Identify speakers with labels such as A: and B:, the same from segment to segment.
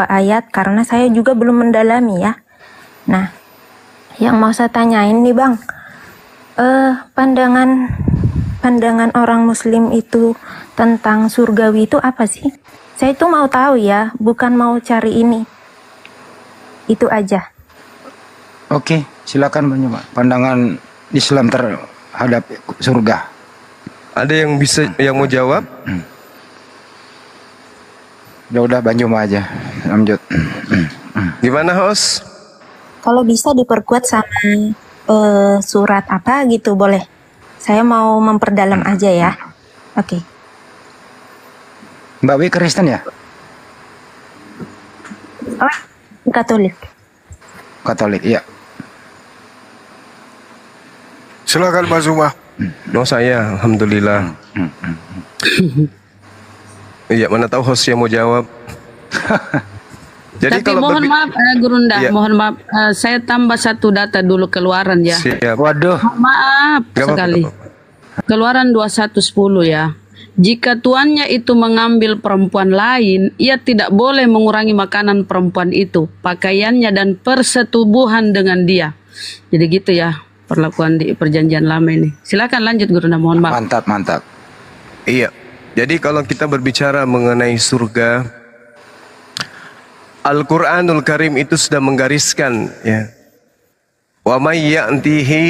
A: ayat karena saya juga belum mendalami ya. Nah, yang mau saya tanyain nih Bang, pandangan orang Muslim itu tentang surgawi itu apa sih? Saya itu mau tahu ya, bukan mau cari ini. Itu aja.
B: Oke, silakan Bang. Pandangan Islam terhadap surga.
C: Ada yang bisa yang mau jawab?
B: Udah Bang Juma aja. Lanjut.
C: Gimana host?
A: Kalau bisa diperkuat sama surat apa gitu boleh. Saya mau memperdalam aja ya. Oke.
B: Mbak Wi Kristen ya?
A: Oh, Katolik.
B: Katolik, iya.
D: Silakan Mas Zuma.
C: Oh saya, alhamdulillah. Iya, mana tahu host yang mau jawab. Jadi
E: Tapi
C: kalau
E: mohon maaf Gurunda,
C: Iya.
E: mohon maaf, saya tambah satu data dulu keluaran ya.
C: Siap.
B: Waduh.
E: Maaf
C: Gak apa-apa,
E: sekali.
C: gak apa-apa.
E: Keluaran 21:10 ya. Jika tuannya itu mengambil perempuan lain, ia tidak boleh mengurangi makanan perempuan itu, pakaiannya dan persetubuhan dengan dia. Jadi gitu ya perlakuan di perjanjian lama ini. Silakan lanjut Gurunda, mohon maaf.
B: Mantap.
C: Iya. Jadi kalau kita berbicara mengenai surga, Al-Quranul Karim itu sudah menggariskan ya. Wa may ya'tihi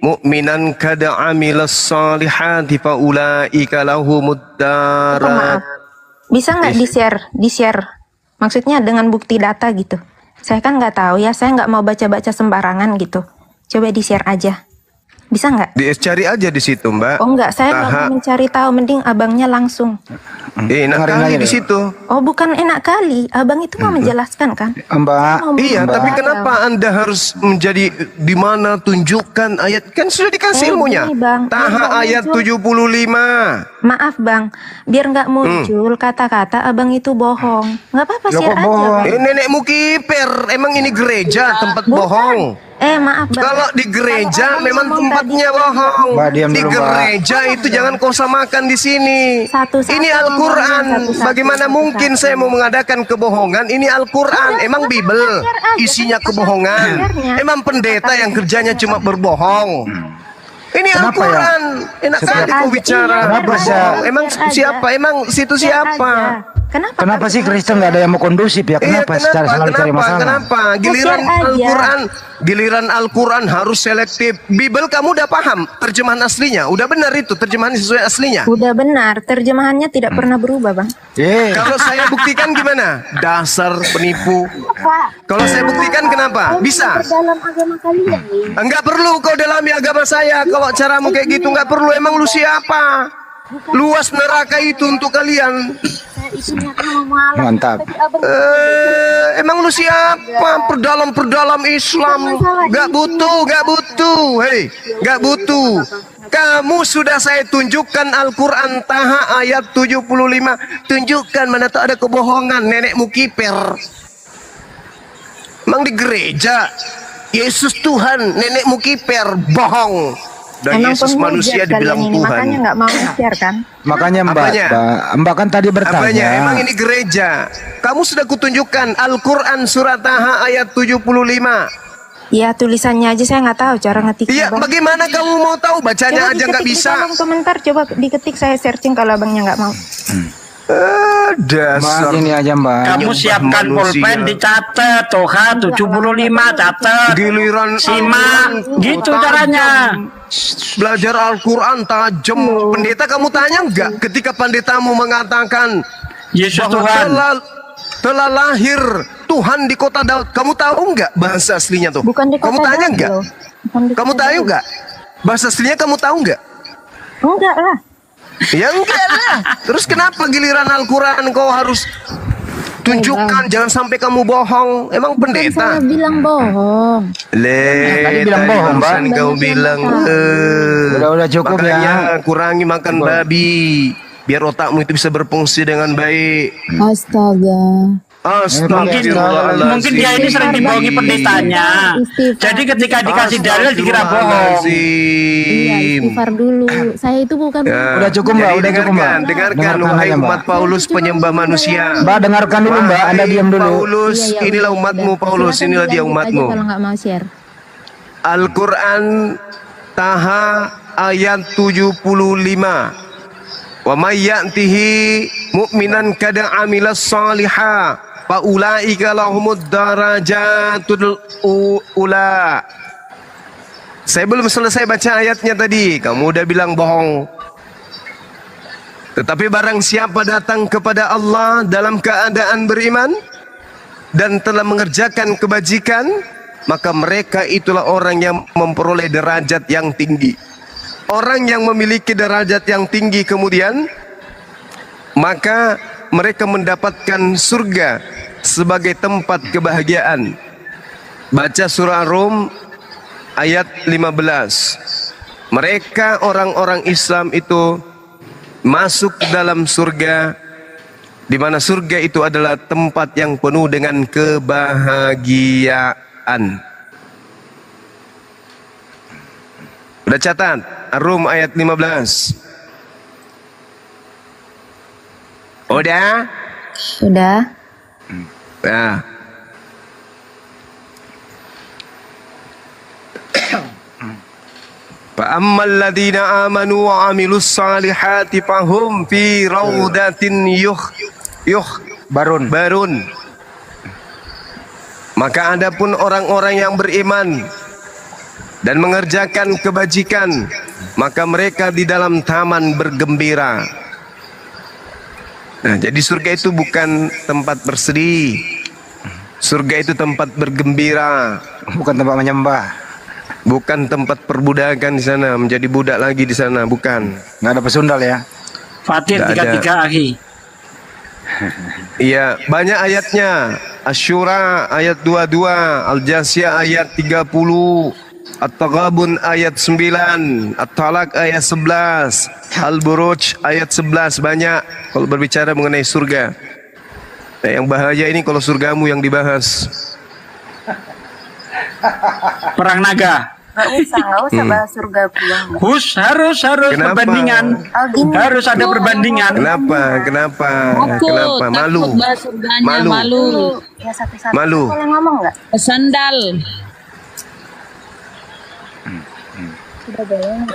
C: mu'minan kada 'amilas salihati fa ulaika lahumud darat.
A: Maaf. Bisa nggak di-share? Maksudnya dengan bukti data gitu. Saya kan nggak tahu ya, saya nggak mau baca-baca sembarangan gitu. Coba di-share aja. Bisa nggak?
C: Cari aja di situ, Mbak.
A: Oh nggak, saya nggak mau mencari tahu, mending abangnya langsung.
C: Enak
B: Dengerin
C: kali
B: aja
C: di
B: deh.
C: situ.
A: Oh bukan enak kali, abang itu mau menjelaskan kan?
B: Mbak.
A: Mau
C: Iya,
B: Mbak.
C: tapi kenapa Anda harus menjadi di mana tunjukkan ayat? Kan sudah dikasih ilmunya.
A: Gini, Bang.
C: Taha
A: Nggak
C: ayat
A: muncul.
C: 75.
A: Maaf bang, biar nggak muncul kata-kata abang itu bohong. Nggak apa-apa,
B: Loh,
A: share
B: kok
A: aja
B: bohong?
A: bang.
C: Nenekmu kiper. Emang ini gereja tempat bohong.
A: Maaf bang.
C: Kalau di gereja
A: Kalau abang
C: memang
A: ngomong
C: tempatnya
A: tadi-
C: bohong.
B: Mbak, diam
C: Di
B: dulu, Mbak.
C: gereja itu jangan kau samakan di sini.
A: Satu-satu
C: Ini Al-Quran.
A: ngomongnya, satu-satu,
C: Bagaimana
A: satu-satu.
C: mungkin saya mau mengadakan kebohongan? Ini Al-Quran. Emang Bible isinya kebohongan.
A: Share-nya.
C: Emang pendeta yang kerjanya cuma berbohong. Ini
B: Kenapa
C: Al-Quran. Enak
B: Setiap-
C: kali kau bicara.
B: Kenapa
C: Bohong. Emang
A: Share aja.
C: siapa? Emang situ
A: Share
C: siapa?
A: aja.
B: Kenapa sih Kristen nggak ada yang mau kondusif ya? Kenapa secara selalu cari masalah?
C: Kenapa? Giliran
A: Share aja.
C: Al-Quran harus selektif. Bible kamu udah paham terjemahan aslinya? Udah benar itu terjemahan sesuai aslinya?
A: Udah benar, terjemahannya tidak pernah berubah bang.
C: Kalau saya buktikan gimana? Dasar penipu. Kalau saya buktikan kenapa? Bisa?
A: Dalam agama kalian nih.
C: Enggak perlu kau dalami agama saya. Kalau caramu kayak gitu enggak perlu. Emang lu siapa? Luas neraka itu untuk kalian.
A: Saya itu niatnya mau malam.
B: Mantap.
A: Tapi abang
C: Emang lu siapa? Perdalam Islam. Gak butuh. Hei, gak butuh. Kamu sudah saya tunjukkan Al-Quran Taha ayat 75. Tunjukkan mana tak ada kebohongan. Nenekmu kiper. Emang di gereja Yesus Tuhan, nenekmu kiper, bohong. Dan
A: emang
C: Yesus
A: penghujat
C: manusia dibilang
A: kalian ini,
C: Tuhan.
A: makanya nggak mau share kan?
B: Makanya
C: Apanya?
B: Mbak kan tadi bertanya.
C: Apanya? Emang ini gereja. Kamu sudah kutunjukkan Al-Quran surat Taha ayat 75.
A: Ya tulisannya aja saya nggak tahu cara ngetiknya
C: Iya,
A: bang.
C: bagaimana kamu mau tahu? Bacanya aja nggak
A: diketik di
C: bisa.
A: kolom komentar, coba diketik, saya searching kalau abangnya nggak mau.
C: Dasar.
B: Mbak ini aja Mbak.
F: Kamu siapkan pulpen dicatat, Toha 75 catat.
C: Giliran
F: Simak,
C: Al-Quran
F: gitu
C: tajam.
F: caranya.
C: Belajar Al-Quran tajam. Pendeta kamu tanya enggak ketika pendetamu mengatakan
F: Yesus
C: bahwa
F: Tuhan.
C: telah lahir Tuhan di kota Daud. Kamu tahu enggak bahasa aslinya tuh?
A: Bukan di kota
C: Kamu tanya
A: Daud,
C: enggak?
A: loh. Bukan di
C: Kamu
A: kota
C: tahu
A: Daud.
C: enggak? Bahasa aslinya kamu tahu enggak?
A: Enggak lah.
C: Ya enggak lah. Terus kenapa giliran Al-Quran kau harus tunjukkan? Jangan sampai kamu bohong. Emang
A: Kan
C: pendeta?
A: saya bilang bohong.
B: Tadi bilang bohong, Mbak.
C: barusan kau bilang
B: Udah cukup ya.
C: makanya kurangi makan babi biar otakmu itu bisa berfungsi dengan baik.
A: Astaga.
F: Mungkin dia ini sering dibohongi pendetanya. Jadi ketika dikasih dalil dikira bohong.
G: Iya, istighfar dulu. Saya itu bukan.
B: Udah cukup Mbak, udah cukup Mbak.
C: Dengarkan wahai
B: aja, Mbak.
C: umat Paulus penyembah manusia.
B: Mbak dengarkan dulu Mbak, Anda diam dulu.
C: Paulus,
G: Iya, iya,
C: inilah
G: udah,
C: umatmu
G: udah.
C: Paulus,
G: Silakan
C: inilah dia
G: dilanjut
C: umatmu.
G: aja kalau nggak mau share.
C: Al-Quran Taha ayat 75. Wa may ya'tihi mu'minan kada amilas salihah fa ulaika lahumud darajatul ula. Saya belum selesai baca ayatnya tadi, kamu udah bilang bohong. Tetapi barang siapa datang kepada Allah dalam keadaan beriman dan telah mengerjakan kebajikan, maka mereka itulah orang yang memperoleh derajat yang tinggi. Orang yang memiliki derajat yang tinggi kemudian, maka mereka mendapatkan surga sebagai tempat kebahagiaan. Baca surah Rum ayat 15. Mereka orang-orang Islam itu masuk dalam surga, di mana surga itu adalah tempat yang penuh dengan kebahagiaan. Udah catat? Ar-Rum ayat 15. Udah?
G: Sudah.
C: Nah. Fa ammal ladzina amanu wa amilus salihati fahum fi raudatin barun. Maka adapun orang-orang yang beriman dan mengerjakan kebajikan, maka mereka di dalam taman bergembira. Nah, jadi surga itu bukan tempat bersedih. Surga itu tempat bergembira,
B: Bukan tempat menyembah.
C: bukan tempat perbudakan di sana, menjadi budak lagi di sana, bukan.
B: Nggak ada pesundal ya.
F: Fatir
C: Nggak ada.
F: 33 akhi.
C: Iya, banyak ayatnya. Asy-Syura ayat 22, Al-Jasiyah ayat 30, At-Taghabun ayat 9, At-Talaq ayat 11, Al-Buruj ayat 11, banyak kalau berbicara mengenai surga. Nah, yang bahaya ini kalau surgamu yang dibahas.
F: Perang naga.
A: Nggak usah bahas surga pulang.
F: Harus
C: Kenapa?
F: perbandingan. Harus ada perbandingan.
C: Kenapa? Malu.
E: Takut bahas surganya,
C: Malu.
E: malu.
A: Ya satu-satu.
C: Malu.
A: Boleh ngomong nggak?
E: Sandal.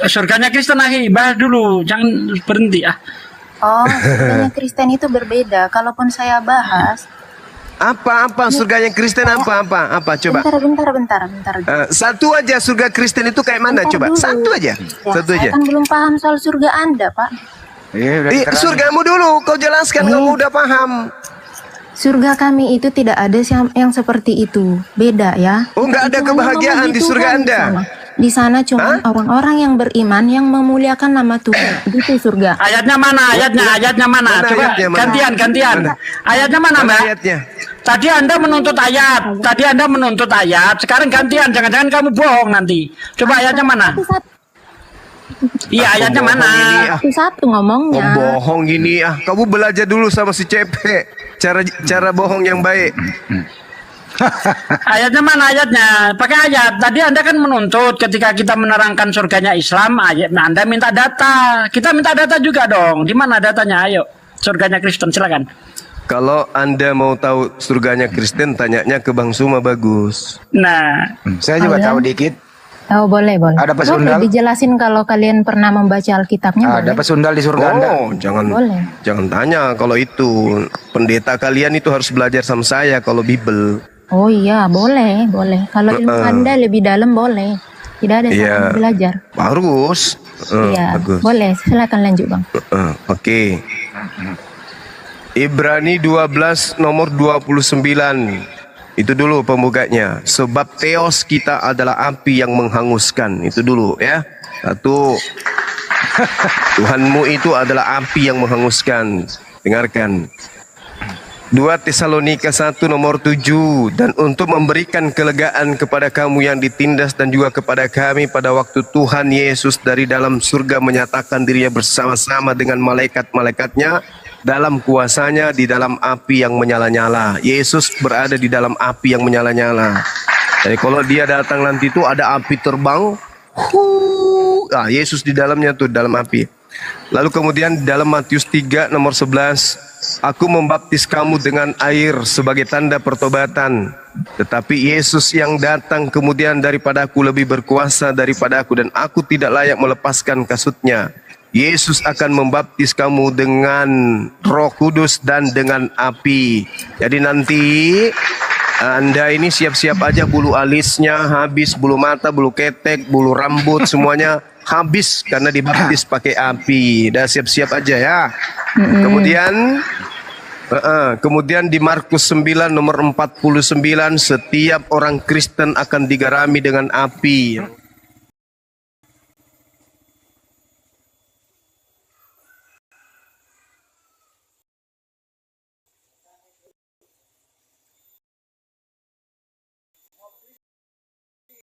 F: Surganya Kristen akhi, bahas dulu, jangan berhenti ah.
A: Oh, surganya Kristen itu berbeda. Kalaupun saya bahas,
C: Apa surganya Kristen apa coba?
A: bentar.
C: Satu aja surga Kristen itu kayak mana
A: Bentar
C: coba?
A: dulu.
C: Satu aja.
A: Ya,
C: Satu
A: saya
C: aja.
A: kan belum paham soal surga Anda, Pak.
B: Iya, udah diterangin.
C: Surgamu dulu, kau jelaskan kamu udah paham.
A: Surga kami itu tidak ada yang seperti itu. Beda ya.
C: Oh, nggak ada
A: Itu hanya
C: kebahagiaan
A: memuji
C: di surga
A: Tuhan
C: Anda?
A: Di sana cuma orang-orang yang beriman yang memuliakan nama Tuhan. Itu surga.
F: Ayatnya mana? Ayatnya mana?
C: Mana
F: Coba
C: ayatnya, mana?
F: gantian.
C: Mana?
F: Ayatnya mana,
C: Mana
F: Mbak?
C: ayatnya?
F: Tadi Anda menuntut ayat. Sekarang gantian. Jangan-jangan kamu bohong nanti. Coba ayatnya mana? Iya, ayatnya
C: Bohong
F: mana?
C: ini,
A: Satu ngomongnya.
C: bohong gini Kamu belajar dulu sama si Cepe cara bohong yang baik.
F: Ayatnya mana ayatnya? Pakai ayat. Tadi Anda kan menuntut ketika kita menerangkan surganya Islam, ayat. Nah, Anda minta data. Kita minta data juga dong. Di mana datanya? Ayo. Surganya Kristen, silakan.
C: Kalau Anda mau tahu surganya Kristen, tanyanya ke Bang Suma bagus.
F: Nah,
B: Saya juga tahu dikit.
A: Oh, boleh.
B: Ada pesundal?
A: Boleh dijelasin kalau kalian pernah membaca Alkitabnya,
B: Ada
A: boleh.
B: pesundal di surga Anda.
C: Oh,
A: Boleh.
C: jangan tanya kalau itu. Pendeta kalian itu harus belajar sama saya kalau Bible.
A: Oh iya, boleh. Kalau ilmu Anda lebih dalam, boleh. Tidak ada
C: Iya.
A: salahnya belajar.
C: Harus.
A: Iya,
C: Bagus.
A: boleh. Silakan lanjut, Bang.
C: Oke. Ibrani 12 nomor 29. Itu dulu pembukanya. Sebab teos kita adalah api yang menghanguskan. Itu dulu ya. Satu. Tuhanmu itu adalah api yang menghanguskan. Dengarkan. 2 Tesalonika 1 nomor 7. Dan untuk memberikan kelegaan kepada kamu yang ditindas dan juga kepada kami pada waktu Tuhan Yesus dari dalam surga menyatakan dirinya bersama-sama dengan malaikat-malaikatnya dalam kuasanya di dalam api yang menyala-nyala. Yesus berada di dalam api yang menyala-nyala. Jadi kalau dia datang nanti itu ada api terbang, Yesus di dalamnya tuh dalam api. Lalu kemudian dalam Matius 3 nomor 11, aku membaptis kamu dengan air sebagai tanda pertobatan, tetapi Yesus yang datang kemudian daripada aku lebih berkuasa daripada aku, dan aku tidak layak melepaskan kasutnya. Yesus akan membaptis kamu dengan Roh Kudus dan dengan api. Jadi nanti Anda ini siap-siap aja, bulu alisnya habis, bulu mata, bulu ketek, bulu rambut semuanya habis karena dibaptis pakai api. Dah siap-siap aja ya. Kemudian di Markus 9 nomor 49, setiap orang Kristen akan digarami dengan api.